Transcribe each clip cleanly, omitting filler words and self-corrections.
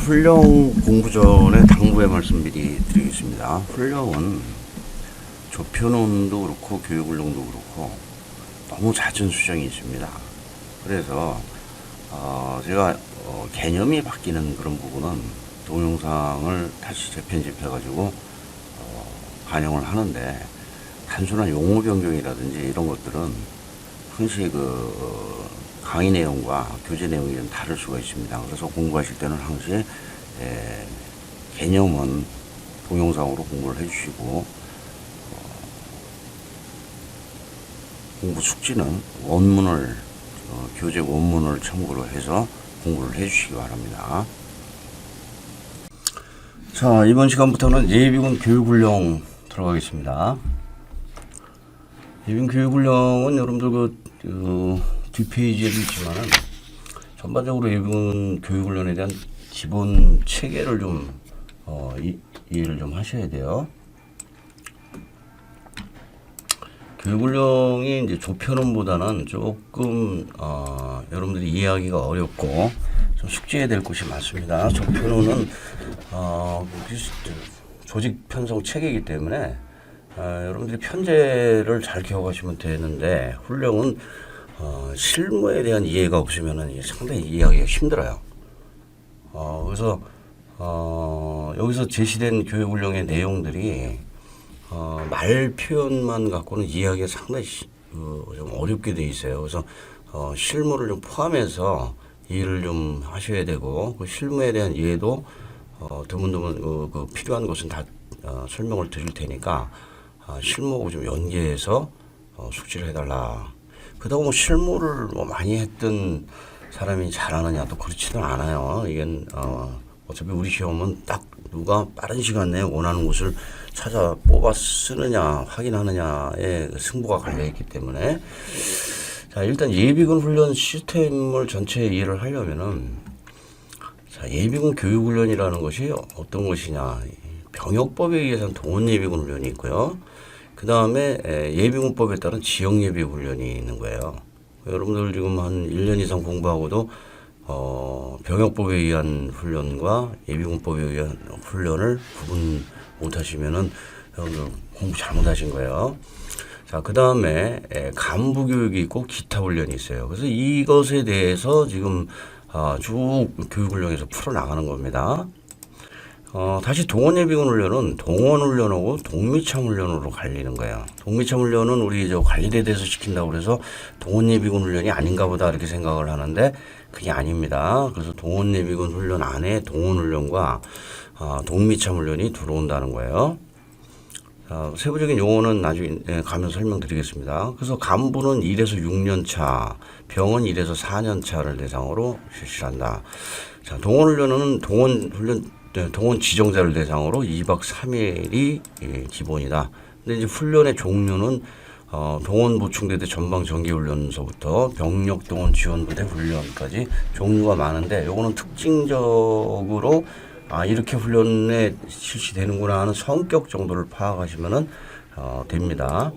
훈령 공부 전에 당부의 말씀 미리 드리겠습니다. 훈령은 조편원도 그렇고 교육훈령도 그렇고 너무 잦은 수정이 있습니다. 그래서 제가 개념이 바뀌는 그런 부분은 동영상을 다시 재편집해가지고 반영을 하는데, 단순한 용어 변경이라든지 이런 것들은 항시 강의 내용과 교재 내용이 좀 다를 수가 있습니다. 그래서 공부하실 때는 항시 개념은 동영상으로 공부를 해주시고, 공부 숙지는 원문을 교재 원문을 참고로 해서 공부를 해주시기 바랍니다. 자, 이번 시간부터는 예비군 교육훈령 들어가겠습니다. 예비군 교육훈령은 여러분들 뒷페이지에도 있지만은 전반적으로 예비군 교육훈련에 대한 기본 체계를 좀 이해를 좀 하셔야 돼요. 교육훈령이 이제 조편원보다는 조금 여러분들이 이해하기가 어렵고 좀 숙지해야 될 것이 많습니다. 조편원은 조직 편성 체계이기 때문에 여러분들이 편제를 잘 기억하시면 되는데, 훈령은 실무에 대한 이해가 없으면 상당히 이해하기가 힘들어요. 그래서 여기서 제시된 교육훈령의 내용들이 말 표현만 갖고는 이해하기가 상당히 좀 어렵게 돼 있어요. 그래서 실무를 좀 포함해서 이해를 좀 하셔야 되고, 그 실무에 대한 이해도 드문드문 필요한 것은 다 설명을 드릴 테니까 실무하고 좀 연계해서 숙지를 해달라. 그렇다고 뭐 실무를 많이 했던 사람이 잘하느냐, 또 그렇지는 않아요. 이게 어차피 우리 시험은 딱 누가 빠른 시간 내에 원하는 곳을 찾아 뽑아 쓰느냐 확인하느냐에 승부가 갈려있기 때문에, 자, 일단 예비군 훈련 시스템을 전체 이해를 하려면은, 자, 예비군 교육훈련이라는 것이 어떤 것이냐. 병역법에 의해서는 동원예비군 훈련이 있고요. 그 다음에 예비군법에 따른 지역예비훈련이 있는 거예요. 여러분들 지금 한 1년 이상 공부하고도 병역법에 의한 훈련과 예비군법에 의한 훈련을 구분 못하시면은 여러분들 공부 잘못하신 거예요. 자, 그 다음에 간부교육이 있고 기타 훈련이 있어요. 그래서 이것에 대해서 지금 쭉 교육훈련에서 풀어나가는 겁니다. 다시 동원예비군 훈련은 동원훈련하고 동미참훈련으로 갈리는 거예요. 동미참훈련은 우리 관리대에서 시킨다고 그래서 동원예비군 훈련이 아닌가 보다 이렇게 생각을 하는데, 그게 아닙니다. 그래서 동원예비군 훈련 안에 동원훈련과 동미참훈련이 들어온다는 거예요. 세부적인 용어는 나중에 가면서 설명드리겠습니다. 그래서 간부는 1에서 6년 차, 병은 1에서 4년 차를 대상으로 실시한다. 자, 동원훈련은 동원 지정자를 대상으로 2박 3일이 기본이다. 근데 이제 훈련의 종류는 동원 보충대대 전방 정기훈련서부터 병력 동원 지원부대 훈련까지 종류가 많은데, 요거는 특징적으로 이렇게 훈련에 실시되는구나 하는 성격 정도를 파악하시면 됩니다.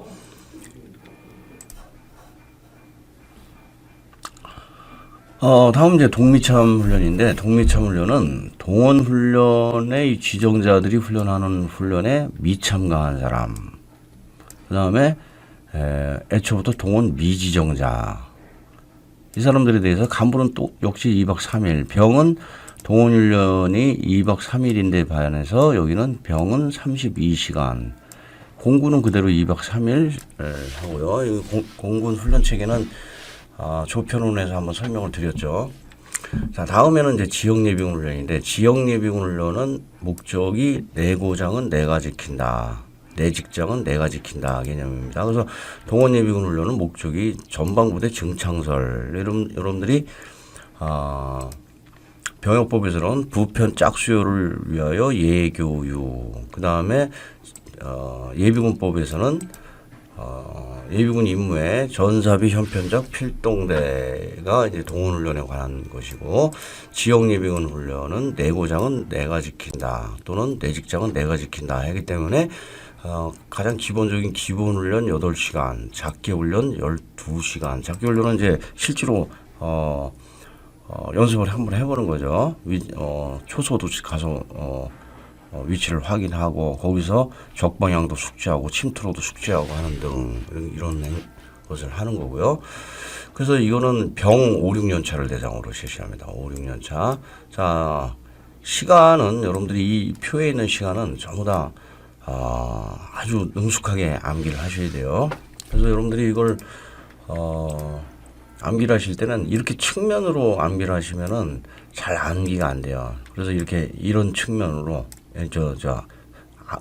다음 이제 동미참 훈련인데, 동미참 훈련은 동원 훈련의 지정자들이 훈련하는 훈련에 미참가한 사람, 그 다음에 애초부터 동원 미지정자, 이 사람들에 대해서 간부는 또 역시 2박 3일, 병은 동원훈련이 2박 3일인데 반해서 여기는 병은 32시간, 공군은 그대로 2박 3일 하고요. 공군 훈련 체계는 조편원에서 한번 설명을 드렸죠. 자, 다음에는 이제 지역예비군 훈련인데, 지역예비군 훈련은 목적이 내 고장은 내가 지킨다, 내 직장은 내가 지킨다 개념입니다. 그래서 동원예비군 훈련은 목적이 전방부대 증창설, 여러분들이 병역법에서는 부편 짝수요를 위하여 예교육, 그 다음에 예비군법에서는 예비군 임무에 전사비 현편적 필동대가 이제 동원훈련에 관한 것이고, 지역예비군 훈련은 내 고장은 내가 지킨다 또는 내 직장은 내가 지킨다 하기 때문에 가장 기본적인 기본훈련 8시간, 작기훈련 12시간. 작기훈련은 이제 실제로 연습을 한번 해보는 거죠. 초소도 가서 위치를 확인하고 거기서 적방향도 숙지하고 침투로도 숙지하고 하는 등 이런 것을 하는 거고요. 그래서 이거는 병 5, 6년 차를 대상으로 실시합니다. 5, 6년 차. 자, 시간은 여러분들이 이 표에 있는 시간은 전부 다 아주 능숙하게 암기를 하셔야 돼요. 그래서 여러분들이 이걸 암기를 하실 때는 이렇게 측면으로 암기를 하시면은 잘 암기가 안 돼요. 그래서 이렇게 이런 측면으로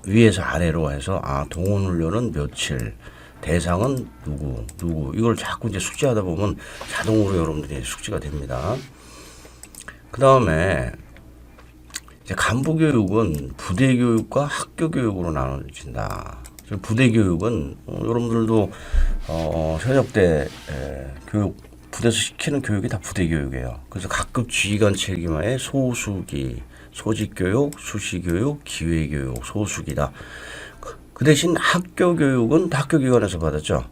위에서 아래로 해서 동원훈련은 며칠, 대상은 누구 이걸 자꾸 이제 숙지하다 보면 자동으로 여러분들이 숙지가 됩니다. 그 다음에 이제 간부 교육은 부대 교육과 학교 교육으로 나눠진다. 부대 교육은 여러분들도 현역 때 교육 부대에서 시키는 교육이 다 부대 교육이에요. 그래서 각급 지휘관 책임하에 소수기, 소직교육, 수시교육, 기회교육, 소수기다. 그 대신 학교 교육은 다 학교 기관에서 받았죠.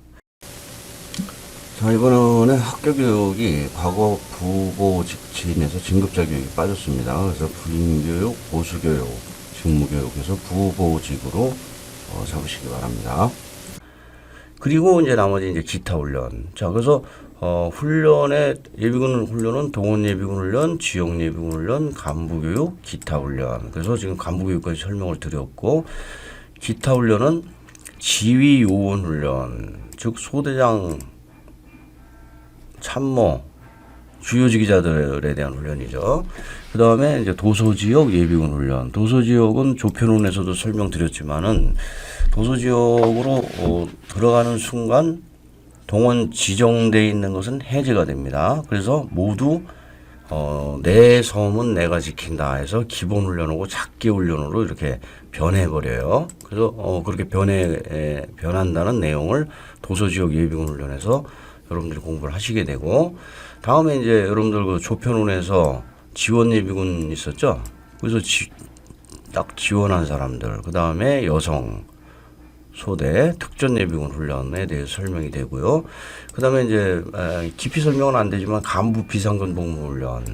자, 이번에 학교 교육이 과거 부고 직진에서 진급자 교육이 빠졌습니다. 그래서 부인교육, 보수교육, 직무교육에서 부보직으로 잡으시기 바랍니다. 그리고 이제 나머지 이제 기타 훈련. 자, 그래서 훈련의 예비군 훈련은 동원 예비군 훈련, 지역 예비군 훈련, 간부 교육, 기타 훈련. 그래서 지금 간부 교육까지 설명을 드렸고, 기타 훈련은 지휘 요원 훈련, 즉 소대장, 참모, 주요 지휘자들에 대한 훈련이죠. 그 다음에 이제 도서지역 예비군 훈련. 도서지역은 조편훈에서도 설명드렸지만은 도서지역으로 들어가는 순간 동원 지정되어 있는 것은 해제가 됩니다. 그래서 모두 내 섬은 내가 지킨다 해서 기본 훈련하고 작기 훈련으로 이렇게 변해버려요. 그래서 그렇게 변한다는 내용을 도서지역 예비군 훈련에서 여러분들이 공부를 하시게 되고, 다음에 이제 여러분들 그 조편훈에서 지원 예비군 있었죠. 그래서 딱 지원한 사람들, 그 다음에 여성 소대 특전 예비군 훈련에 대해서 설명이 되고요. 그 다음에 이제 깊이 설명은 안 되지만 간부 비상근 복무 훈련,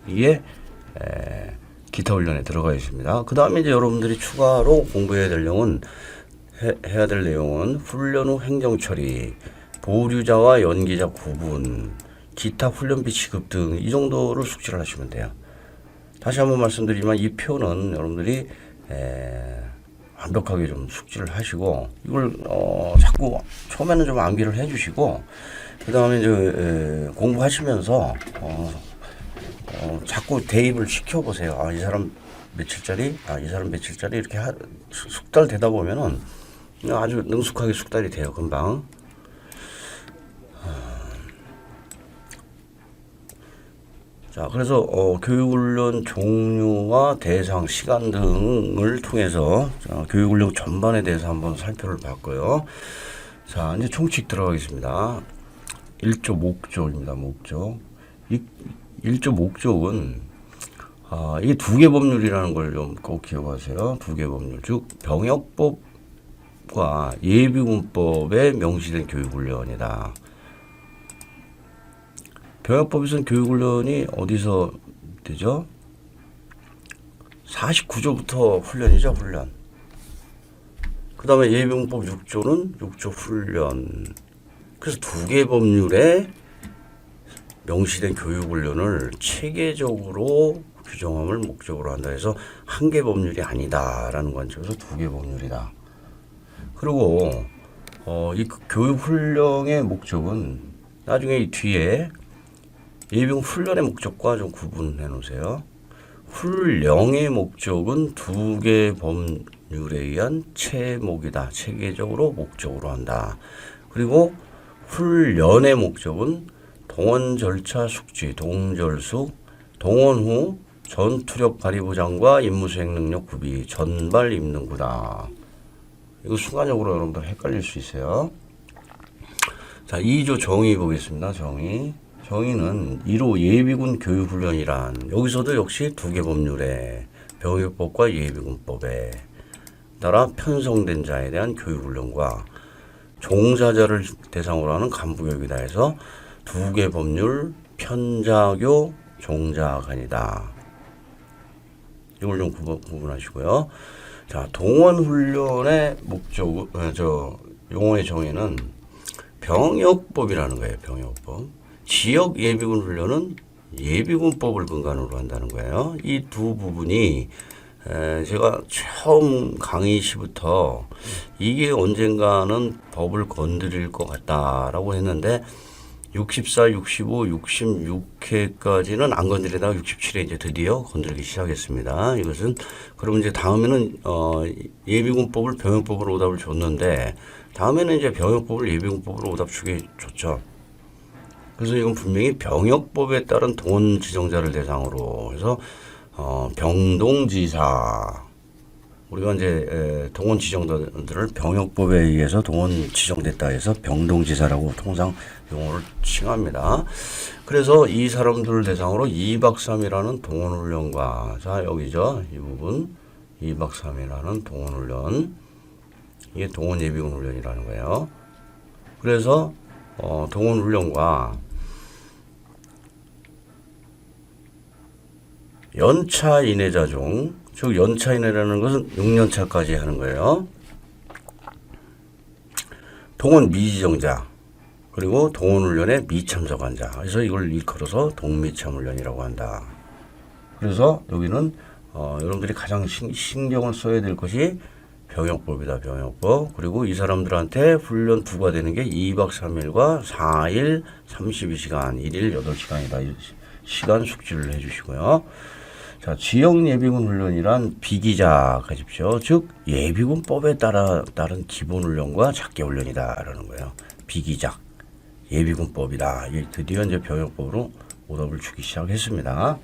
이게 기타 훈련에 들어가 있습니다. 그 다음에 이제 여러분들이 추가로 공부해야 될 내용은 해야 될 내용은 훈련 후 행정 처리, 보류자와 연기자 구분, 기타 훈련비 지급 등 이 정도를 숙지를 하시면 돼요. 다시 한번 말씀드리지만 이 표는 여러분들이 완벽하게 좀 숙지를 하시고, 이걸 자꾸 처음에는 좀 암기를 해주시고, 그 다음에 이제 공부하시면서 자꾸 대입을 시켜보세요. 이 사람 며칠짜리, 이 사람 며칠짜리 이렇게 숙달 되다 보면은 아주 능숙하게 숙달이 돼요, 금방. 자, 그래서 교육훈련 종류와 대상, 시간 등을 통해서 교육훈련 전반에 대해서 한번 살펴를 봤고요. 자, 이제 총칙 들어가겠습니다. 1조 목적입니다. 목적. 1조 목적은 이게 두 개 법률이라는 걸 좀 꼭 기억하세요. 두 개 법률. 즉 병역법과 예비군법에 명시된 교육훈련이다. 병역법에서는 교육훈련이 어디서 되죠? 49조부터 훈련이죠, 훈련. 그 다음에 예비군법 6조는 6조 훈련. 그래서 두 개 법률에 명시된 교육훈련을 체계적으로 규정함을 목적으로 한다 해서 한 개 법률이 아니다라는 관점에서 두 개 법률이다. 그리고 이 교육훈련의 목적은 나중에 이 뒤에 예비군 훈련의 목적과 좀 구분해 놓으세요. 훈령의 목적은 두 개 법률에 의한 체목이다. 체계적으로 목적으로 한다. 그리고 훈련의 목적은 동원 절차 숙지, 동절숙, 동원 후 전투력 발휘 보장과 임무 수행 능력 구비, 전발 임능구다. 이거 순간적으로 여러분들 헷갈릴 수 있어요. 자, 2조 정의 보겠습니다. 정의는 1호 예비군 교육훈련이란, 여기서도 역시 두 개 법률에 병역법과 예비군법에 따라 편성된 자에 대한 교육훈련과 종사자를 대상으로 하는 간부교육이다 해서 두 개 법률, 편자교, 종자간이다. 이걸 좀 구분하시고요. 자, 동원훈련의 목적, 용어의 정의는 병역법이라는 거예요. 병역법. 지역 예비군 훈련은 예비군법을 근간으로 한다는 거예요. 이 두 부분이 제가 처음 강의 시부터 이게 언젠가는 법을 건드릴 것 같다라고 했는데 64, 65, 66회까지는 안 건드리다가 67회 이제 드디어 건드리기 시작했습니다. 이것은 그러면 이제 다음에는 예비군법을 병역법으로 오답을 줬는데 다음에는 이제 병역법을 예비군법으로 오답 주게 줬죠. 그래서 이건 분명히 병역법에 따른 동원 지정자를 대상으로 해서 병동지사 우리가 이제 동원 지정자들을 병역법에 의해서 동원 지정됐다 해서 병동지사라고 통상 용어를 칭합니다. 그래서 이 사람들을 대상으로 2박 3일하는 동원훈련과 자 여기죠. 이 부분 2박 3일하는 동원훈련 이게 동원예비군 훈련이라는 거예요. 그래서 동원훈련과 연차 인해자 중, 즉 연차 인해라는 것은 6년차까지 하는 거예요. 동원 미지정자 그리고 동원훈련에 미참석한 자. 그래서 이걸 일컬어서 동미참훈련이라고 한다. 그래서 여기는 여러분들이 가장 신경을 써야 될 것이 병역법이다. 병역법. 그리고 이 사람들한테 훈련 부과되는 게 2박 3일과 4일 32시간, 1일 8시간이다. 시간 숙지를 해주시고요. 자, 지역 예비군 훈련이란 비기자가 집죠. 즉 예비군법에 따른 기본 훈련과 작계 훈련이다라는 거예요. 비기작 예비군법이다. 드디어 이제 병역법으로 오답을 주기 시작했습니다.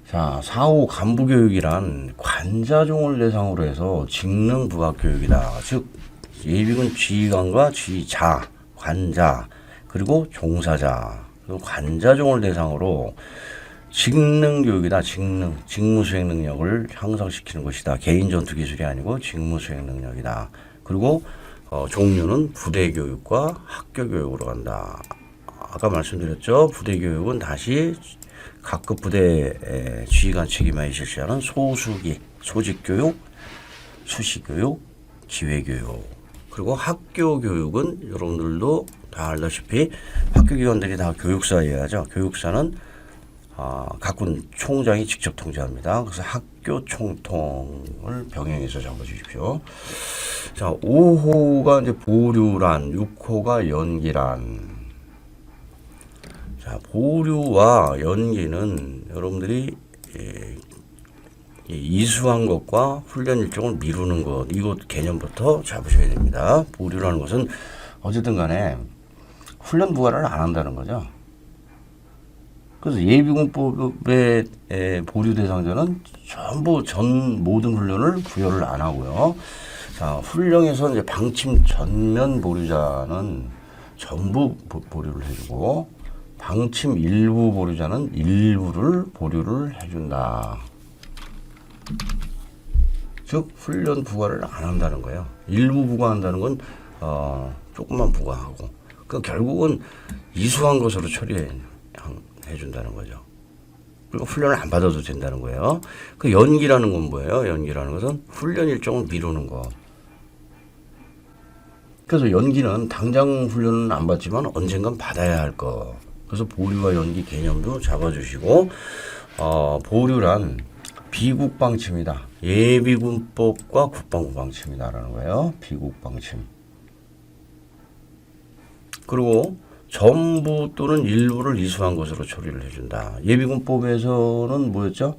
자, 4호 간부교육이란 관자종을 대상으로 해서 직능 부합 교육이다. 즉 예비군 지휘관과 지휘자, 관자, 그리고 종사자, 그리고 관자종을 대상으로 직능 교육이다. 직무 수행 능력을 향상시키는 것이다. 개인 전투 기술이 아니고 직무 수행 능력이다. 그리고 종류는 부대 교육과 학교 교육으로 간다. 아까 말씀드렸죠. 부대 교육은 다시 각급 부대 지휘관 측임하에 실시하는 소수기, 소집교육, 수시교육, 기회교육. 그리고 학교 교육은 여러분들도 다 알다시피 학교 기관들이 다 교육사에 하죠. 교육사는 각군 총장이 직접 통제합니다. 그래서 학교 총통을 병행해서 잡아주십시오. 자, 5호가 이제 보류란, 6호가 연기란. 자, 보류와 연기는 여러분들이 이수한 것과 훈련 일정을 미루는 것, 이거 개념부터 잡으셔야 됩니다. 보류라는 것은 어쨌든 간에 훈련 부과를 안 한다는 거죠. 그래서 예비군법의 보류 대상자는 전부 모든 훈련을 부여를 안 하고요. 자, 훈련에서 이제 방침 전면 보류자는 전부 보류를 해주고, 방침 일부 보류자는 일부를 보류를 해준다. 즉 훈련 부과를 안 한다는 거예요. 일부 부과한다는 건 조금만 부과하고, 그 결국은 이수한 것으로 처리해준다는 거죠. 그리고 훈련을 안 받아도 된다는 거예요. 그 연기라는 건 뭐예요? 연기라는 것은 훈련 일정을 미루는 것. 그래서 연기는 당장 훈련은 안 받지만 언젠간 받아야 할 것. 그래서 보류와 연기 개념도 잡아주시고, 보류란 비국 방침이다. 예비군법과 국방부 방침이다라는 거예요. 비국 방침. 그리고 전부 또는 일부를 이수한 것으로 처리를 해준다. 예비군법에서는 뭐였죠?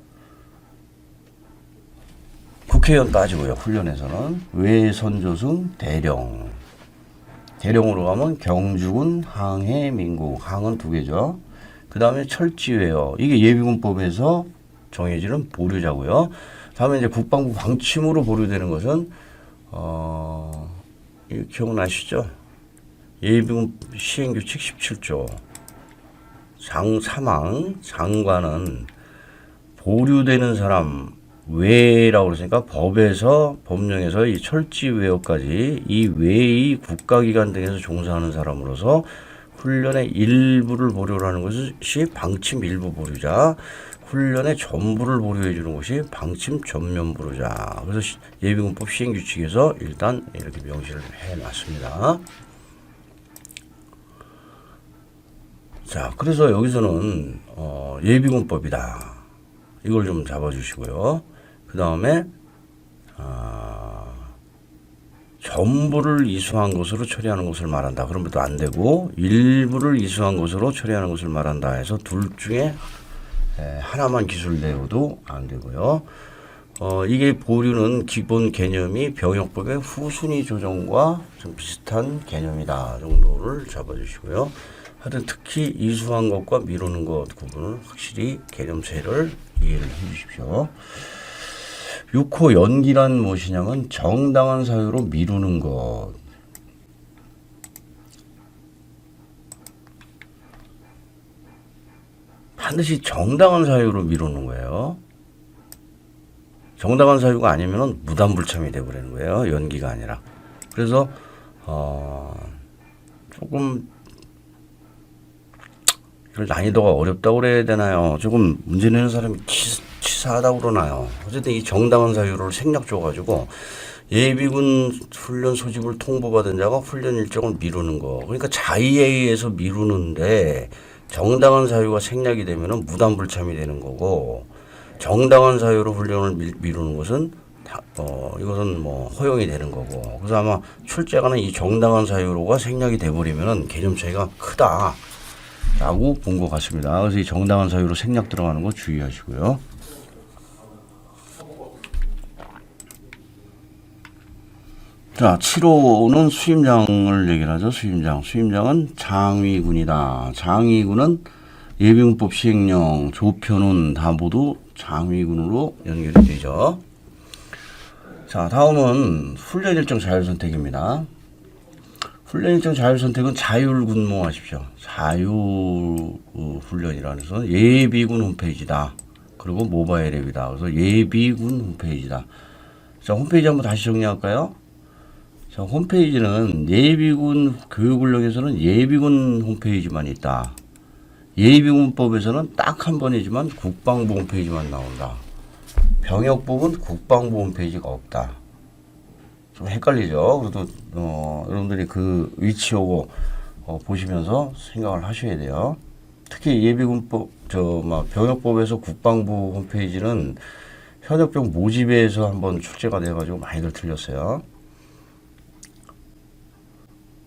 국회의원 빠지고요. 훈련에서는 외선조승 대령. 대령으로 가면 경주군, 항해, 민국. 항은 2개죠. 그 다음에 철지웨어. 이게 예비군법에서 정해지는 보류자고요. 다음에 이제 국방부 방침으로 보류되는 것은 이거 기억나시죠? 예비군 시행규칙 17조. 사망, 장관은 보류되는 사람 외라고 그랬으니까 법에서, 법령에서 이 철지 외어까지 이 외의 국가기관 등에서 종사하는 사람으로서 훈련의 일부를 보류를 하는 것이 방침 일부 보류자, 훈련의 전부를 보류해 주는 것이 방침 전면 보류자. 그래서 예비군법 시행규칙에서 일단 이렇게 명시를 해놨습니다. 자, 그래서 여기서는 예비군법이다. 이걸 좀 잡아주시고요. 그 다음에 전부를 이수한 것으로 처리하는 것을 말한다. 그러면 또 안 되고 일부를 이수한 것으로 처리하는 것을 말한다 해서 둘 중에 하나만 기술되어도 안 되고요. 이게 보류는 기본 개념이 병역법의 후순위 조정과 좀 비슷한 개념이다 정도를 잡아주시고요. 하여튼 특히 이수한 것과 미루는 것 구분을 확실히 개념체를 이해를 해 주십시오. 6호 연기란 무엇이냐면 정당한 사유로 미루는 것. 반드시 정당한 사유로 미루는 거예요. 정당한 사유가 아니면 무단불참이 되어버리는 거예요. 연기가 아니라. 그래서 조금 이걸 난이도가 어렵다고 그래야 되나요? 조금 문제 내는 사람이 치사하다고 그러나요? 어쨌든 이 정당한 사유를 생략 줘가지고 예비군 훈련 소집을 통보받은 자가 훈련 일정을 미루는 거. 그러니까 자의에 의해서 미루는데 정당한 사유가 생략이 되면은 무단불참이 되는 거고, 정당한 사유로 훈련을 미루는 것은 이것은 뭐 허용이 되는 거고. 그래서 아마 출제가는 이 정당한 사유로가 생략이 돼버리면은 개념 차이가 크다 라고 본 것 같습니다. 그래서 이 정당한 사유로 생략 들어가는 거 주의하시고요. 자, 7호는 수임장을 얘기를 하죠. 수임장. 수임장은 장위군이다. 장위군은 예비군법 시행령, 조편은 다 모두 장위군으로 연결이 되죠. 자, 다음은 훈련일정 자율선택입니다. 훈련일정 자율선택은 자율근무하십시오. 자율훈련이라는 것은 예비군 홈페이지다. 그리고 모바일 앱이다. 그래서 예비군 홈페이지다. 자, 홈페이지 한번 다시 정리할까요? 자, 홈페이지는 예비군 교육훈령에서는 예비군 홈페이지만 있다. 예비군법에서는 딱 한 번이지만 국방부 홈페이지만 나온다. 병역법은 국방부 홈페이지가 없다. 좀 헷갈리죠. 그래도 여러분들이 그 위치하고 보시면서 생각을 하셔야 돼요. 특히 예비군법 병역법에서 국방부 홈페이지는 현역병 모집에서 한번 출제가 돼가지고 많이들 틀렸어요.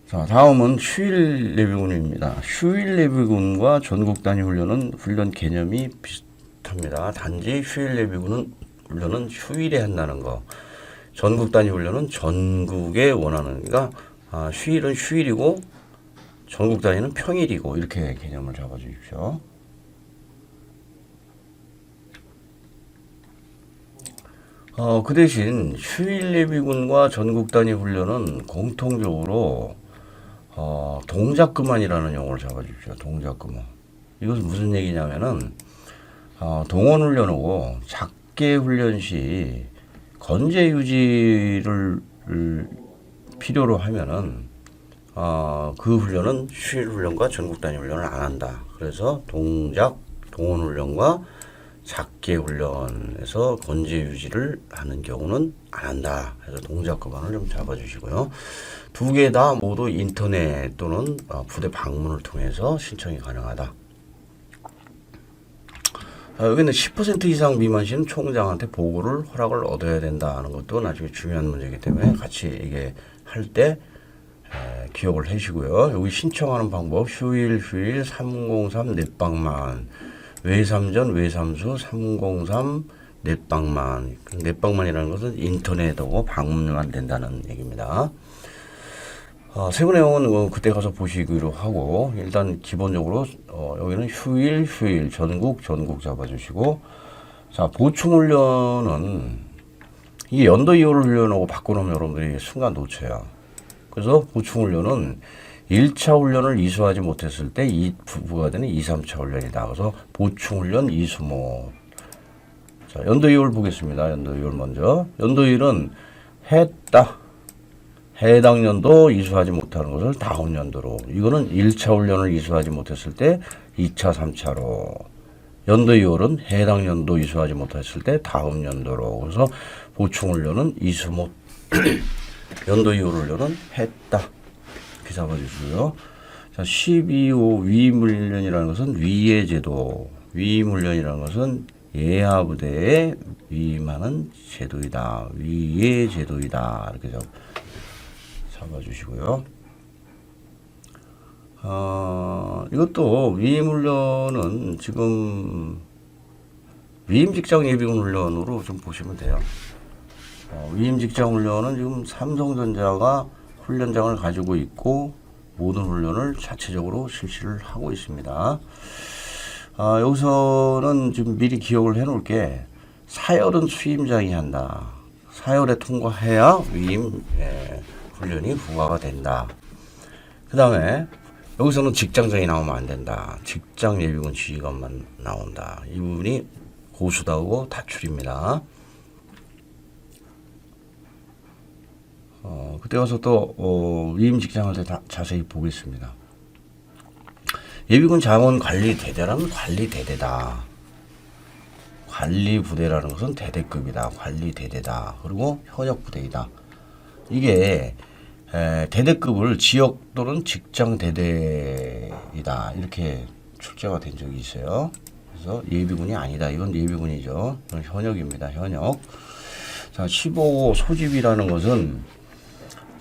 자, 다음은 휴일 예비군입니다. 휴일 예비군과 전국 단위 훈련은 훈련 개념이 비슷합니다. 단지 휴일 예비군은 훈련은 휴일에 한다는 거. 전국 단위 훈련은 전국에 원하는, 그러니까 휴일은 휴일이고 전국 단위는 평일이고 이렇게 개념을 잡아주십시오. 그 대신 휴일 예비군과 전국 단위 훈련은 공통적으로 동작그만이라는 용어를 잡아주십시오. 동작그만. 이것은 무슨 얘기냐면은 동원훈련하고 작계훈련 시 건재 유지를 필요로 하면은 그 훈련은 휴일 훈련과 전국 단위 훈련을 안 한다. 그래서 동원훈련과 작계훈련에서 건재 유지를 하는 경우는 안 한다. 그래서 동작그만을 좀 잡아주시고요. 두 개 다 모두 인터넷 또는 부대 방문을 통해서 신청이 가능하다. 여기는 10% 이상 미만 시는 총장한테 보고를 허락을 얻어야 된다는 것도 나중에 중요한 문제이기 때문에 같이 이게 할 때 기억을 해주시고요. 여기 신청하는 방법 휴일 303 넷방만, 외삼전 외삼수 303 넷방만. 넷방만이라는 것은 인터넷하고 방문만 된다는 얘기입니다. 세부 내용은 그때 가서 보시기로 하고, 일단 기본적으로 여기는 휴일 전국 잡아주시고, 자, 보충훈련은 이게 연도 2월 훈련하고 바꿔놓으면 여러분들이 순간 놓쳐요. 그래서 보충훈련은 1차 훈련을 이수하지 못했을 때 부부가 되는 2, 3차 훈련이다. 그래서 보충훈련 이수모. 자, 연도 2월 보겠습니다. 연도 2월 먼저. 연도 2월은 해당 연도 이수하지 못하는 것을 다음 연도로. 이거는 1차 훈련을 이수하지 못했을 때 2차, 3차로. 연도 이월은 해당 연도 이수하지 못했을 때 다음 연도로. 그래서 보충 훈련은 이수 못, 연도 이월 훈련은 했다. 이렇게 잡아주시고요. 자, 12호 위임훈련이라는 것은 위의 제도. 위임훈련이라는 것은 예하 부대에 위임하는 제도이다. 위의 제도이다. 이렇게 잡아주시고요. 이것도 위임훈련은 지금 위임직장 예비군 훈련으로 좀 보시면 돼요. 위임직장 훈련은 지금 삼성전자가 훈련장을 가지고 있고 모든 훈련을 자체적으로 실시를 하고 있습니다. 여기서는 지금 미리 기억을 해 놓을게. 사열은 수임장이 한다. 사열에 통과해야 위임 훈련이 부과가 된다. 그 다음에 여기서는 직장장이 나오면 안 된다. 직장 예비군 지휘관만 나온다. 이 부분이 고수다고 다출입니다. 그때 가서 또 위임 직장을 자세히 보겠습니다. 예비군 자원 관리 대대라는 관리 대대다. 관리 부대라는 것은 대대급이다. 관리 대대다. 그리고 현역 부대이다. 이게 대대급을 지역 또는 직장 대대이다. 이렇게 출제가 된 적이 있어요. 그래서 예비군이 아니다. 이건 예비군이죠. 이건 현역입니다. 현역. 자, 15호 소집이라는 것은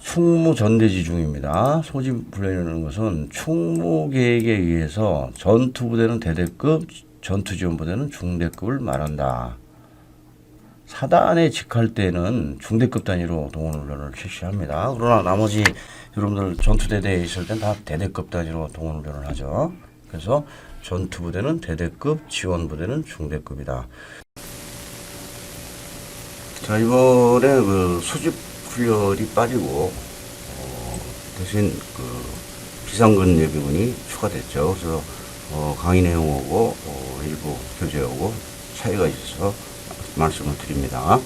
충무 전대지 중입니다. 소집 훈련이라는 것은 충무 계획에 의해서 전투부대는 대대급, 전투지원부대는 중대급을 말한다. 사단에 직할 때는 중대급 단위로 동원훈련을 실시합니다. 그러나 나머지 여러분들 전투대대에 있을 땐 다 대대급 단위로 동원훈련을 하죠. 그래서 전투부대는 대대급, 지원부대는 중대급이다. 자, 이번에 그 소집 훈련이 빠지고 대신 그 비상근 예비군이 추가됐죠. 그래서 강의 내용하고 일부 교재하고 차이가 있어서 말씀을 드립니다.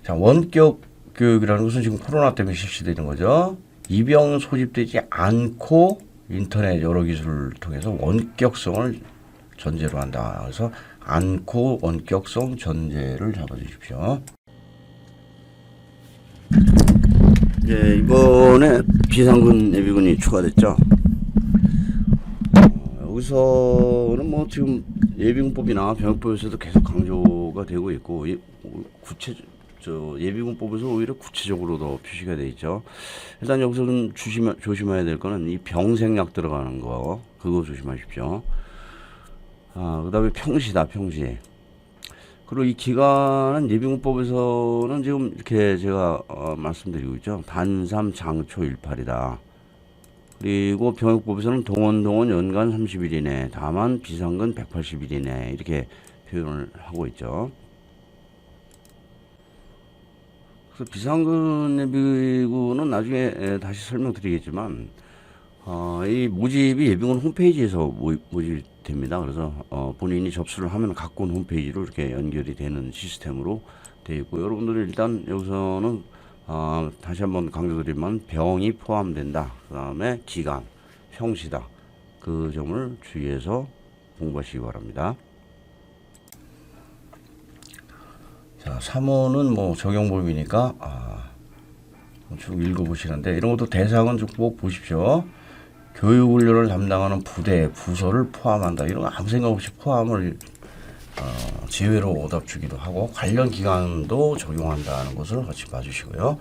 자, 원격 교육이라는 것은 지금 코로나 때문에 실시되는 거죠. 입영 소집되지 않고 인터넷 여러 기술을 통해서 원격성을 전제로 한다. 그래서 않고 원격성 전제를 잡아주십시오. 예, 이번에 비상군 예비군이 추가됐죠. 여기서는 뭐 지금 예비군법이나 병역법에서도 계속 강조가 되고 있고 예비군법에서 오히려 구체적으로 더 표시가 되어 있죠. 일단 여기서는 조심해야 될 거는 이 병생약 들어가는 거 그거 조심하십시오. 그 다음에 평시다. 평시. 그리고 이 기간은 예비군법에서는 지금 이렇게 제가 말씀드리고 있죠. 단삼 장초 18이다. 그리고 병역법에서는 동원 연간 30일 이내, 다만 비상근 180일 이내 이렇게 표현을 하고 있죠. 그래서 비상근 예비군은 나중에 다시 설명드리겠지만 이 모집이 예비군 홈페이지에서 모집됩니다. 그래서 본인이 접수를 하면 갖고 온 홈페이지로 이렇게 연결이 되는 시스템으로 되어 있고, 여러분들이 일단 여기서는 다시 한번 강조드리면 병이 포함된다. 그 다음에 기간, 형시다. 그 점을 주의해서 공부하시기 바랍니다. 자, 3호는 뭐 적용법이니까 쭉 읽어보시는데, 이런 것도 대상은 좀 꼭 보십시오. 교육훈련을 담당하는 부대, 부서를 포함한다. 이런 거 아무 생각 없이 포함을 제외로 오답 주기도 하고, 관련 기간도 적용한다는 것을 같이 봐주시고요.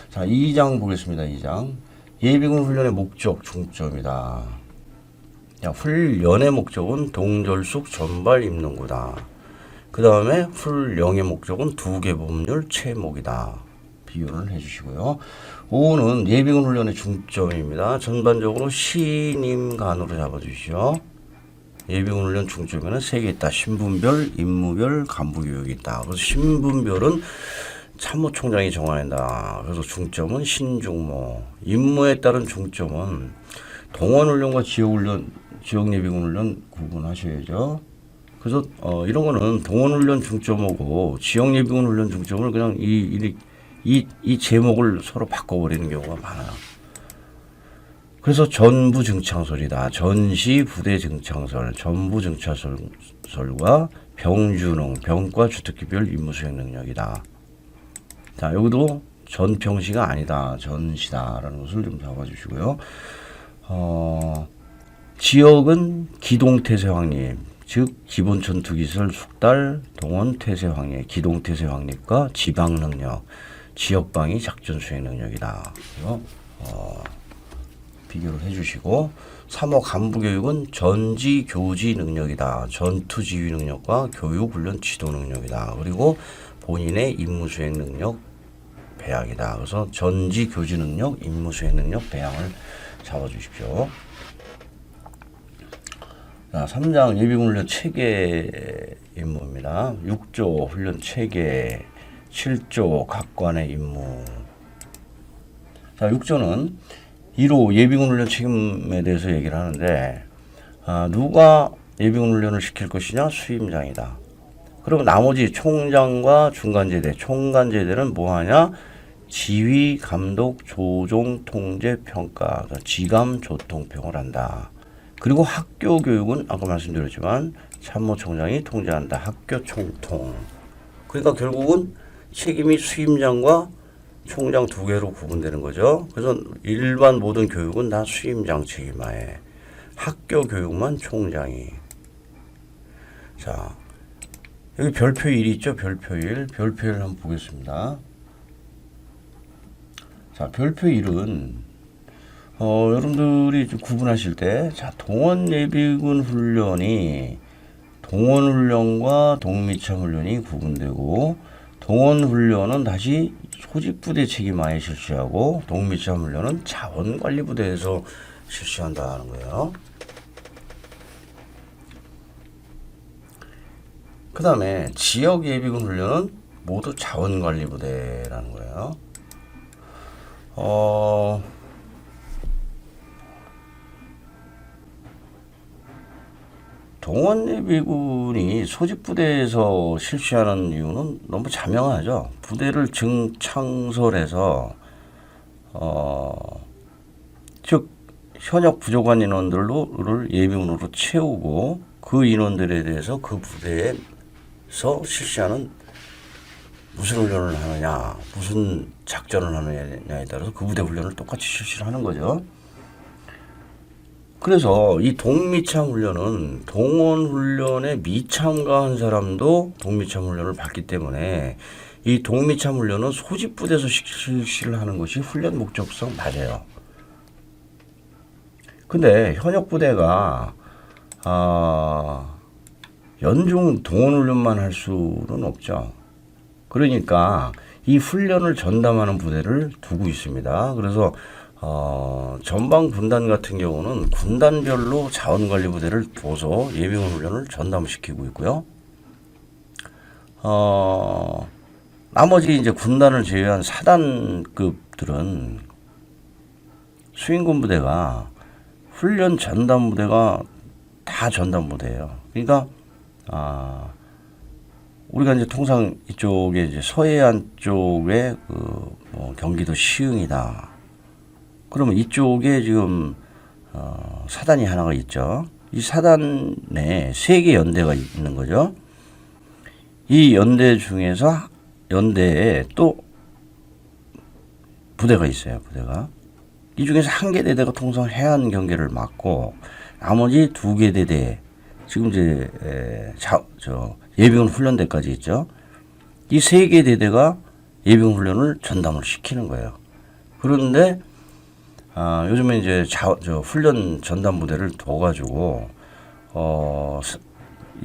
자, 2장 보겠습니다. 2장. 예비군 훈련의 목적, 중점이다. 훈련의 목적은 동절숙 전발 입는구다. 그 다음에 훈령의 목적은 두개법률 채목이다. 비교를 해주시고요. 5는 예비군 훈련의 중점입니다. 전반적으로 신임간으로 잡아주시오. 예비군 훈련 중점에는 3개 있다. 신분별, 임무별, 간부교육이 있다. 그래서 신분별은 참모총장이 정한다. 그래서 중점은 신중모. 임무에 따른 중점은 동원훈련과 지역예비군 훈련 구분하셔야죠. 그래서 이런 거는 동원훈련 중점하고 지역예비군 훈련 중점을 그냥 이 제목을 서로 바꿔버리는 경우가 많아요. 그래서 전부 증창설이다. 전시 부대 증창설, 전부 증창설과 병준응, 병과 주특기별 임무수행 능력이다. 자, 여기도 전평시가 아니다. 전시다라는 것을 좀 잡아주시고요. 지역은 기동태세 확립, 즉 기본 전투기술 숙달, 동원 태세 확립, 기동 태세 확립과 지방 능력, 지역방위 작전 수행 능력이다. 그래서 비교를 해주시고 3호 간부교육은 전지 교지 능력이다. 전투 지휘 능력과 교육 훈련 지도 능력이다. 그리고 본인의 임무 수행 능력 배양이다. 그래서 전지 교지 능력, 임무 수행 능력 배양을 잡아주십시오. 자, 3장 예비군 훈련 체계 임무입니다. 6조 훈련 체계, 7조 각관의 임무. 자, 6조는 1호 예비군 훈련 책임에 대해서 얘기를 하는데, 누가 예비군 훈련을 시킬 것이냐? 수임장이다. 그럼 나머지 총장과 중간제대, 총간제대는 뭐 하냐? 지휘, 감독, 조종, 통제, 평가, 그러니까 지감, 조통평을 한다. 그리고 학교 교육은 아까 말씀드렸지만 참모총장이 통제한다. 학교 총통. 그러니까 결국은 책임이 수임장과 총장 두 개로 구분되는 거죠. 그래서 일반 모든 교육은 다 수임장 책임하에, 학교 교육만 총장이. 자, 여기 별표 1이 있죠. 별표 1. 별표 1 한번 보겠습니다. 자, 별표 1은 여러분들이 좀 구분하실 때, 자, 동원 예비군 훈련이 동원 훈련과 동미참 훈련이 구분되고, 동원 훈련은 다시 소집부대 책임하에 실시하고, 동미참 훈련은 자원관리부대에서 실시한다는 거예요. 그 다음에 지역 예비군 훈련은 모두 자원관리부대라는 거예요. 동원 예비군이 소집부대에서 실시하는 이유는 너무 자명하죠. 부대를 증창설해서 즉 현역 부족한 인원들을 예비군으로 채우고, 그 인원들에 대해서 그 부대에서 실시하는 무슨 훈련을 하느냐, 무슨 작전을 하느냐에 따라서 그 부대 훈련을 똑같이 실시를 하는 거죠. 그래서 이 동미참 훈련은 동원 훈련에 미참가한 사람도 동미참 훈련을 받기 때문에, 이 동미참 훈련은 소집부대에서 실시를 하는 것이 훈련 목적성 맞아요. 근데 현역 부대가 연중 동원 훈련만 할 수는 없죠. 그러니까 이 훈련을 전담하는 부대를 두고 있습니다. 그래서 전방 군단 같은 경우는 군단별로 자원관리부대를 둬서 예비군 훈련을 전담시키고 있고요. 나머지 이제 군단을 제외한 사단급들은 수행군 부대가 훈련 전담 부대가 다 전담 부대예요. 그러니까 우리가 이제 통상 이쪽에 이제 서해안 쪽에 경기도 시흥이다. 그러면 이쪽에 지금 사단이 하나가 있죠. 이 사단에 3개 연대가 있는 거죠. 이 연대 중에서 연대에 또 부대가 있어요. 부대가. 이 중에서 1개 대대가 통상 해안 경계를 맡고, 나머지 2개 대대, 지금 이제 예비군 훈련대까지 있죠. 이 3개 대대가 예비군 훈련을 전담을 시키는 거예요. 그런데 요즘에 이제 훈련 전담 부대를 둬가지고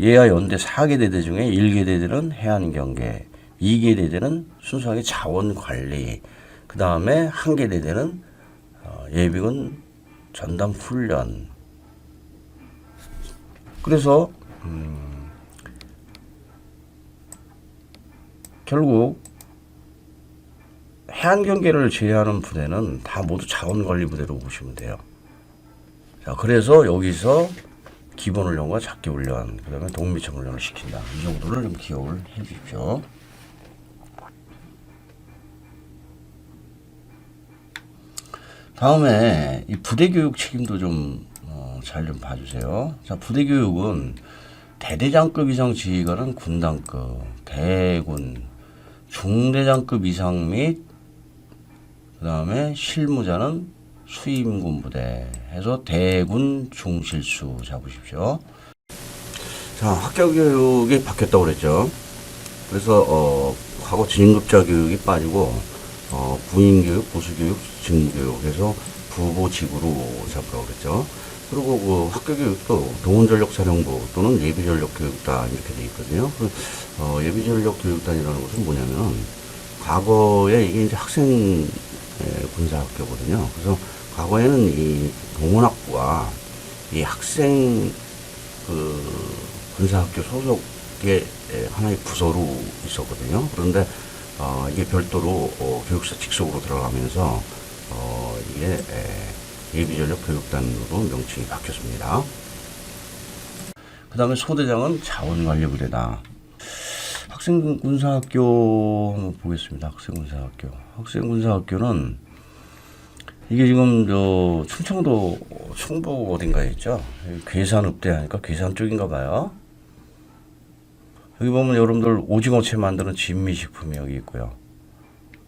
예하 연대 4개 대대 중에 1개 대대는 해안 경계, 2개 대대는 순수하게 자원 관리, 그 다음에 1개 대대는 예비군 전담 훈련. 그래서 결국 해안 경계를 제외하는 부대는 다 모두 자원관리 부대로 보시면 돼요. 자, 그래서 여기서 기본훈련과 작기훈련, 그 다음에 동미참 훈련을 시킨다. 이 정도를 좀 기억을 해 주십시오. 다음에 이 부대교육 책임도 좀 잘 좀 봐주세요. 자, 부대교육은 대대장급 이상 지휘관은 군단급, 대군, 중대장급 이상 및 그 다음에 실무자는 수임군부대 해서 대군 중실수 잡으십시오. 자, 학교교육이 바뀌었다고 그랬죠. 그래서 과거 진급자 교육이 빠지고 군인교육, 보수교육, 직무교육 해서 부보직으로 잡으라고 그랬죠. 그리고 그 학교교육도 동원전력사령부 또는 예비전력교육단 이렇게 돼 있거든요. 예비전력교육단이라는 것은 뭐냐면 과거에 이게 이제 학생 군사학교거든요. 그래서 과거에는 이 동원학부와 이 학생 그 군사학교 소속의 하나의 부서로 있었거든요. 그런데 이게 별도로 교육사 직속으로 들어가면서 이게 예비전력 교육단으로 명칭이 바뀌었습니다. 그 다음에 소대장은 자원관리부대다. 학생군사학교 한번 보겠습니다. 학생군사학교. 학생군사학교는 이게 지금 저 충청도 충북 어딘가에 있죠. 괴산읍대 하니까 괴산 쪽인가 봐요. 여기 보면 여러분들 오징어채 만드는 진미식품이 여기 있고요.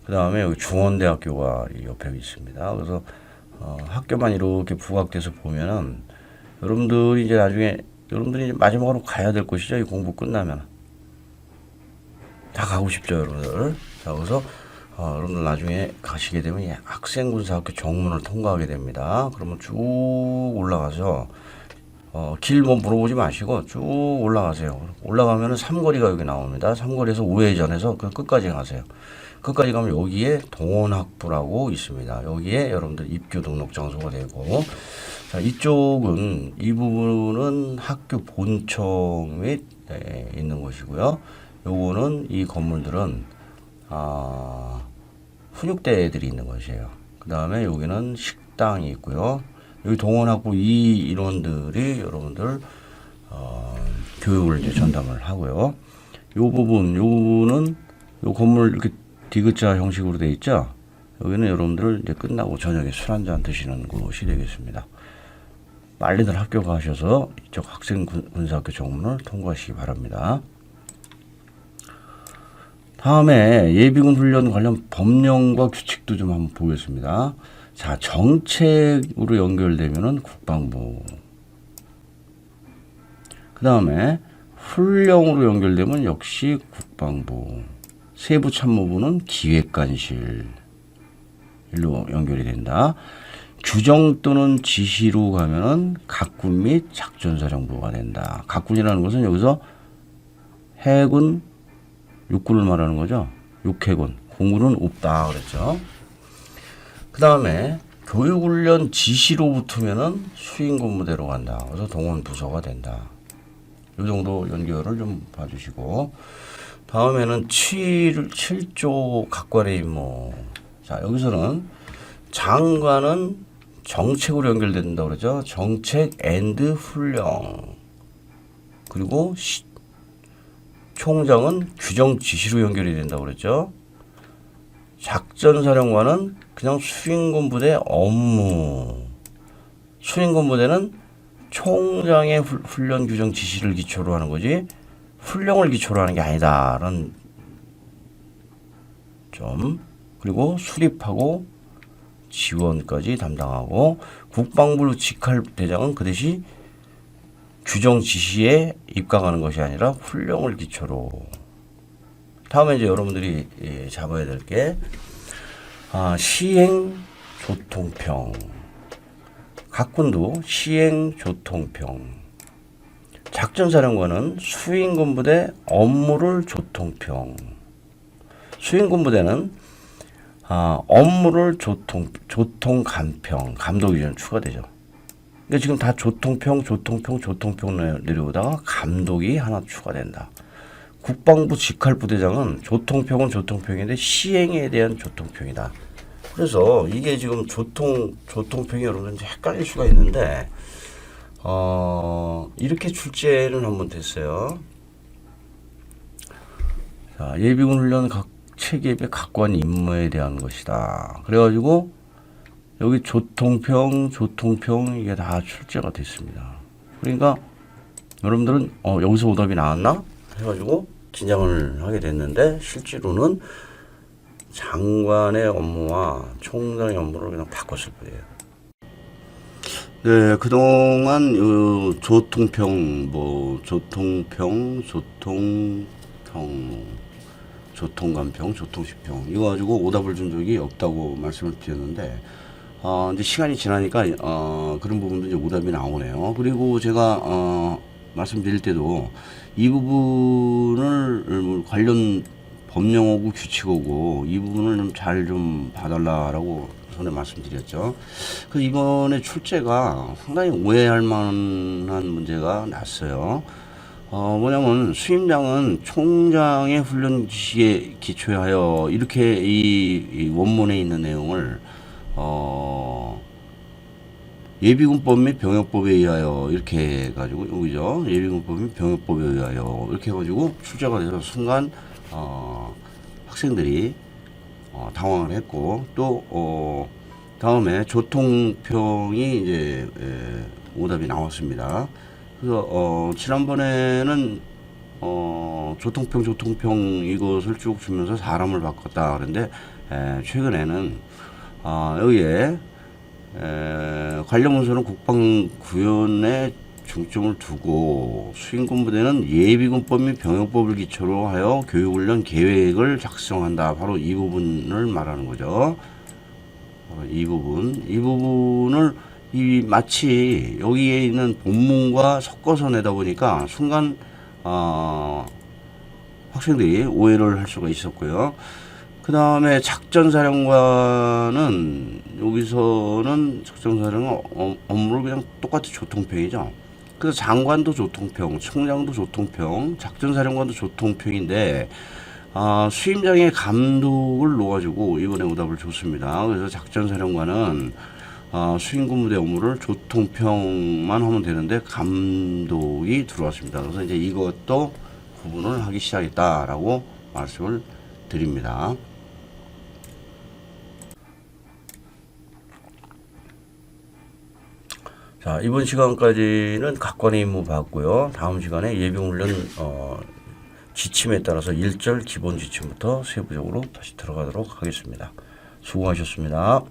그 다음에 여기 중원대학교가 옆에 있습니다. 그래서 학교만 이렇게 부각돼서 보면은 여러분들이 이제 나중에 여러분들이 이제 마지막으로 가야 될 곳이죠. 이 공부 끝나면 다 가고 싶죠, 여러분들. 자, 그래서 여러분들 나중에 가시게 되면 이 학생군사학교 정문을 통과하게 됩니다. 그러면 쭉 올라가서 길 뭐 물어보지 마시고 쭉 올라가세요. 올라가면은 삼거리가 여기 나옵니다. 삼거리에서 우회전해서 그 끝까지 가세요. 끝까지 가면 여기에 동원학부라고 있습니다. 여기에 여러분들 입교 등록 장소가 되고, 자, 이쪽은 이 부분은 학교 본청 및 있는 곳이고요. 요거는 이 건물들은 훈육대들이 있는 곳이에요. 그 다음에 여기는 식당이 있고요. 여기 동원학부 이 인원들이 여러분들 교육을 이제 전담을 하고요. 요 부분은 요 건물 이렇게 디귿자 형식으로 되어 있죠. 여기는 여러분들 이제 끝나고 저녁에 술 한잔 드시는 곳이 되겠습니다. 빨리들 학교 가셔서 이쪽 학생군사학교 정문을 통과하시기 바랍니다. 다음에 예비군 훈련 관련 법령과 규칙도 좀 한번 보겠습니다. 자, 정책으로 연결되면은 국방부. 그 다음에 훈령으로 연결되면 역시 국방부. 세부참모부는 기획관실. 일로 연결이 된다. 규정 또는 지시로 가면은 각군 및 작전사령부가 된다. 각군이라는 것은 여기서 해군, 육군을 말하는 거죠. 육해군, 공군은 없다 그랬죠. 그 다음에 교육훈련 지시로 붙으면은 수행군부대로 간다. 그래서 동원부서가 된다. 이 정도 연결을 좀 봐주시고, 다음에는 7조 각관의 임무. 자, 여기서는 장관은 정책으로 연결된다고 그러죠. 정책 앤드 훈령. 그리고 총장은 규정 지시로 연결이 된다고 그랬죠. 작전사령관은 그냥 수행군부대 업무. 수행군부대는 총장의 훈련 규정 지시를 기초로 하는 거지 훈령을 기초로 하는 게 아니다라는 점. 그리고 수립하고 지원까지 담당하고, 국방부 직할대장은 그 대신 규정 지시에 입각하는 것이 아니라 훈령을 기초로. 다음에 이제 여러분들이 잡아야 될 게 시행 조통평. 각군도 시행 조통평. 작전사령관은 수행군부대 업무를 조통평. 수행군부대는 업무를 조통감평. 감독이 좀 추가되죠. 그러니까 지금 다 조통평 내려오다가 감독이 하나 추가된다. 국방부 직할부대장은 조통평은 조통평인데 시행에 대한 조통평이다. 그래서 이게 지금 조통평이 여러분 이제 헷갈릴 수가 있는데, 이렇게 출제는 한번 됐어요. 자, 예비군 훈련 각 체계의 각관 임무에 대한 것이다. 그래가지고 여기 조통평 이게 다 출제가 됐습니다. 그러니까 여러분들은 여기서 오답이 나왔나 해가지고 긴장을 하게 됐는데 실제로는 장관의 업무와 총장의 업무를 그냥 바꿨을 거예요. 네, 그동안 조통평, 조통간평, 조통시평 이거 가지고 오답을 준 적이 없다고 말씀을 드렸는데 이제 시간이 지나니까 그런 부분도 이제 오답이 나오네요. 그리고 제가 말씀드릴 때도 이 부분을 관련 법령어고 규칙어고 이 부분을 좀 잘 좀 봐달라라고 전에 말씀드렸죠. 그래서 이번에 출제가 상당히 오해할 만한 문제가 났어요. 뭐냐면 수임장은 총장의 훈련 지시에 기초하여 이렇게 이 원문에 있는 내용을 예비군법 및 병역법에 의하여 이렇게 해가지고 여기죠. 예비군법 및 병역법에 의하여 이렇게 해가지고 출제가 돼서 순간 학생들이 당황을 했고 또 다음에 조통평이 이제 오답이 나왔습니다. 그래서 지난번에는 조통평 이것을 쭉 주면서 사람을 바꿨다 그런데 최근에는 여기에 관련 문서는 국방구현에 중점을 두고 수행군부대는 예비군법 및 병역법을 기초로 하여 교육훈련 계획을 작성한다. 바로 이 부분을 말하는 거죠. 이 부분을 마치 여기에 있는 본문과 섞어서 내다 보니까 순간 학생들이 오해를 할 수가 있었고요. 그 다음에 작전사령관은 여기서는 작전사령관 업무를 그냥 똑같이 조통평이죠. 그래서 장관도 조통평, 총장도 조통평, 작전사령관도 조통평인데 수임장의 감독을 놓아주고 이번에 오답을 줬습니다. 그래서 작전사령관은 수임군부대 업무를 조통평만 하면 되는데 감독이 들어왔습니다. 그래서 이제 이것도 구분을 하기 시작했다라고 말씀을 드립니다. 자, 이번 시간까지는 각관의 임무 봤고요. 다음 시간에 예비훈련 지침에 따라서 1절 기본 지침부터 세부적으로 다시 들어가도록 하겠습니다. 수고하셨습니다.